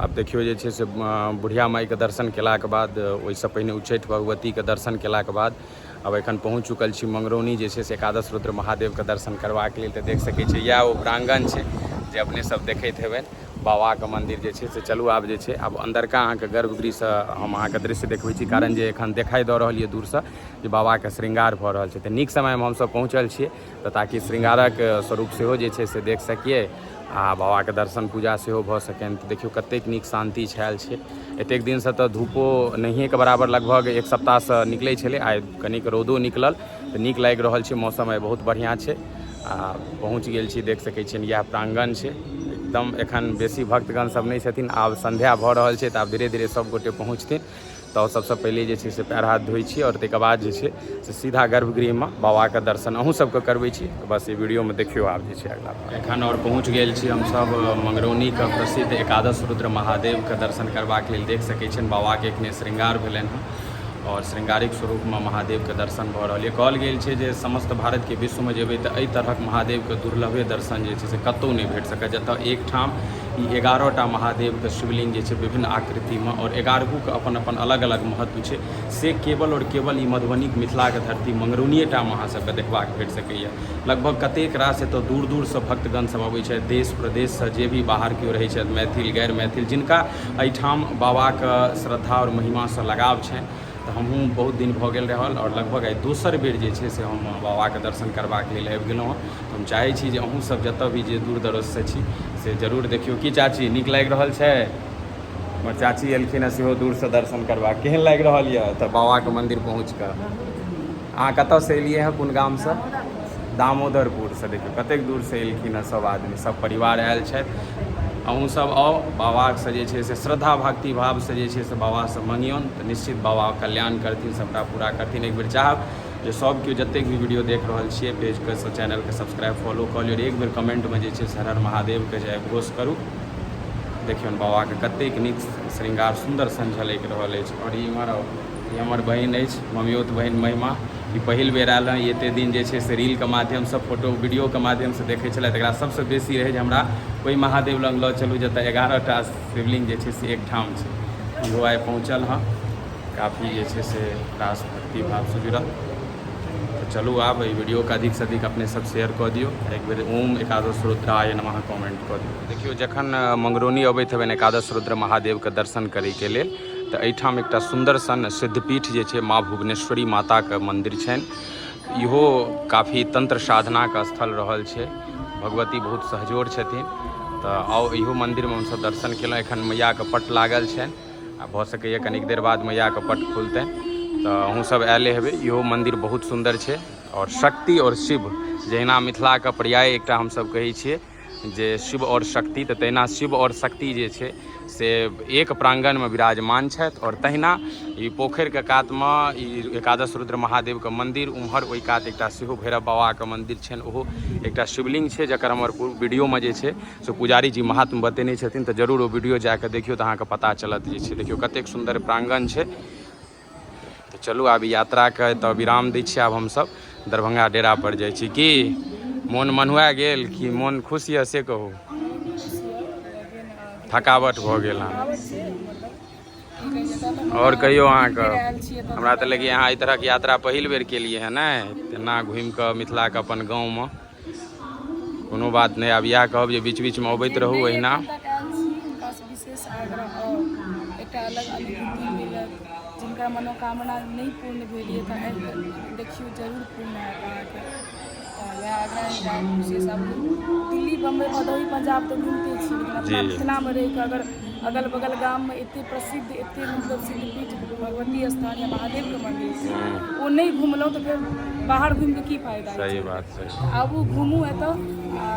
आब देखियो जे छै से बुढ़िया माइके दर्शन केलाके बाद ओहिसँ पहिने उच्चैठ भगवतीके दर्शन केलाके बाद अब एखन पहुँच चुकल छी मंगरौनी जे छै से एकादश रुद्र महादेवके दर्शन करबाक लेल। तऽ देख सकै छियै इएह ओ प्राङ्गण छै जे अपने सब देखैत हेबै बाबाके मन्दिर जे छै से। चलू आब जे छै आब अन्दरका अहाँके गर्भगृहसँ हम अहाँके दृश्य देखबै छी, कारण जे एखन देखाइ दऽ रहल यऽ दूरसँ जे बाबाके श्रृंगार भऽ रहल छै। तऽ नीक समयमे हमसब पहुँचल छियै तऽ ताकि श्रृंगारक स्वरूप सेहो जे छै से देख सकिए आ बाबाके दर्शन पूजा सेहो भऽ सकनि। तऽ देखियौ कतेक नीक शान्ति छायल छै। एतेक दिनसँ तऽ धूपो नहिएके बराबर लगभग एक सप्ताहसँ निकलै छलै, आइ कनिक रौदो निकलल तऽ नीक लागि रहल छै। मौसम आइ बहुत बढ़िआँ छै आ पहुँच गेल छी, देख सकै छियनि इएह प्राङ्गण छै। एकदम एखन बेसी भक्तगण सब नहीं छथिन, आब संध्या भऽ रहल छै तऽ आब धीरे धीरे सब गोटे पहुँचथिन। तऽ सबसँ पहिले जे छै से पैर हाथ धोइ छी और ताहिके बाद जे छै से सीधा गर्भगृहमे बाबाके दर्शन अहूँ सबके करबै छी। बस ई वीडियोमे देखियौ आब जे छै अगिला एखन और पहुँच गेल छी हमसब मंगरौनीके प्रसिद्ध एकादश रुद्र महादेवके दर्शन करबाक लेल। देख सकै छियनि बाबाके एखने श्रृंगार भेलनि हँ और श्रृंगारिक स्वरूपमे महादेवके दर्शन भऽ रहल यऽ। कहल गेल छै जे समस्त भारतके विश्वमे जेबै तऽ एहि तरहक महादेवके दुर्लभे दर्शन जे छै से कतहु नहि भेट सकय, जतऽ एक ठाम ई 11टा महादेवके शिवलिंग जे छै विभिन्न आकृतिमे और 11हूके अपन अपन अलग अलग महत्व छै। से केवल और केवल ई मधुबनीके मिथिलाके धरती मंगरौनिएटामे अहाँ सबके देखबाक भेट सकैए। लगभग कतेक रास एतऽ दूर दूरसँ भक्तगण सब अबै छथि, देश प्रदेशसँ जे भी बाहर केओ रहै छथि, मैथिल गैर मैथिल, जिनका एहिठाम बाबाके श्रद्धा और महिमासँ लगाव छनि। तऽ हमहूँ बहुत दिन भऽ गेल रहल और लगभग आइ दोसर बेर जे छै से हम बाबाके दर्शन करबाक लेल आबि गेलहुँ हँ। तऽ हम चाहै छी जे अहूँ सब जतऽ भी जे दूर दराजसँ छी से जरूर देखियौ। की चाची नीक लागि रहल छै? हमर चाची एलखिन हँ सेहो दूरसँ दर्शन करबाक। केहन लागि रहल यऽ तऽ बाबाके मन्दिर पहुँच कऽ? अहाँ कतऽसँ एलियै हँ, कोन गामसँ? दामोदरपुरसँ। देखियौ कतेक दूरसँ एलखिन हँ सब आदमी, सब परिवार आयल छथि। अहूँ सब आउ, बाबासँ जे छै से श्रद्धा भक्ति भावसँ जे छै से बाबासँ मँगियौन तऽ निश्चित बाबा कल्याण करथिन, सबटा पूरा करथिन। एक बेर चाहब जे सब केओ जतेक भी वीडियो देख रहल छियै पेजके चैनलके सब्सक्राइब फॉलो कऽ लियौ, एक बेर कमेंटमे जे छै से हर हर महादेवके जय घोष करू। देखियौ बाबाके कतेक नीक श्रृंगार सुन्दर सन झलकि रहल अछि। और ई हमर बहिन अछि ममियौत बहिन महिमा। ई पहिल बेर आयल हँ, ई एतेक दिन जे छै से रीलके माध्यमसँ फोटो वीडियोके माध्यमसँ देखै छलथि। एकरा सबसँ बेसी रहै जे हमरा ओहि महादेव लग लऽ चलू जतऽ 11टा शिवलिंग जे छै से एकठाम छै। इहो आइ पहुँचल हँ, काफ़ी जे छै से रास भक्ति भावसँ जुड़ल। तो चलू आब एहि वीडियोके अधिकसँ अधिक अपने सब शेयर कऽ दियौ। एक बेर ओम एकादश रुद्राय नमः कमेंट कऽ दियौ। देखियौ जखन मंगरौनी अबैत हेबनि एकादश रुद्र महादेवके दर्शन करैके लेल तऽ एहिठाम एकटा सुन्दर सन सिद्धपीठ जे छै माँ भुवनेश्वरी माताके मन्दिर छनि। इहो काफ़ी तंत्र साधनाके स्थल रहल छै, भगवती बहुत सहजोर छथिन। तऽ आउ इहो मन्दिरमे हमसब दर्शन केलहुँ। एखन मैयाके पट लागल छनि आ भऽ सकैए कनिक देर बाद मैयाके पट खुलतनि। तऽ अहूँ सब आएले हेबै। इहो मन्दिर बहुत सुन्दर छै और शक्ति और शिव जहिना मिथिलाके पर्याय एकटा हमसब कहै छियै जे शिव और शक्ति, तऽ तहिना शिव और शक्ति जे छै से एक प्राङ्गणमे विराजमान छथि। और तहिना ई पोखरिके कातमे ई एकादश रुद्र महादेवके मन्दिर, उम्हर ओहि कात एकटा सेहो भैरव बाबाके मन्दिर छनि, ओहो एकटा शिवलिंग छै जकर हमर वीडियोमे जे छै से पुजारी जी महात्म बतेने छथिन। तऽ जरूर ओ वीडियो जाकऽ देखियौ तऽ अहाँके पता चलत जे छै। देखियौ कतेक सुन्दर प्राङ्गण छै। तऽ चलू आब यात्राके तऽ विराम दै छियै। आब हमसब दरभंगा डेरापर जाइ छी। की मोन मन्हुआ गेल कि मोन खुश यऽ से कहू? थकावट भऽ गेल हँ। और कहियौ अहाँके? हमरा तऽ लगैए अहाँ एहि तरहके यात्रा पहिल बेर केलियै हँ ने, एना घुमिकऽ मिथिलाके अपन गाँवमे। कोनो बात नहि, आब इएह कहब जे बीच बीचमे अबैत रहू अहिना। विशेष आग्रह और एकटा अलग अनुभूति मिलत। जिनका मनोकामना नहीं पूर्ण भेल ये तऽ आबि कऽ देखियौ जरूर पूर्ण हैत अहाँके। वएह आग्रह विशेष। अब दिल्ली बम्बई भदोही पंजाब तऽ घुमिते छी, लेकिन अपना मिथिलामे रहि कऽ अगर अगल बगल गाममे एतेक प्रसिद्ध एतेक मतलब सिद्धपीठ भगवती स्थान या महादेवके मन्दिर छै, ओ नहि घुमलहुँ तऽ फेर बाहर घुमिकऽ की फायदा छै? सही बात छै। आबू घुमू एतऽ आ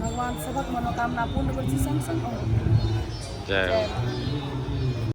भगवान सबक मनोकामना पूर्ण करै छी, संग संग जय हो।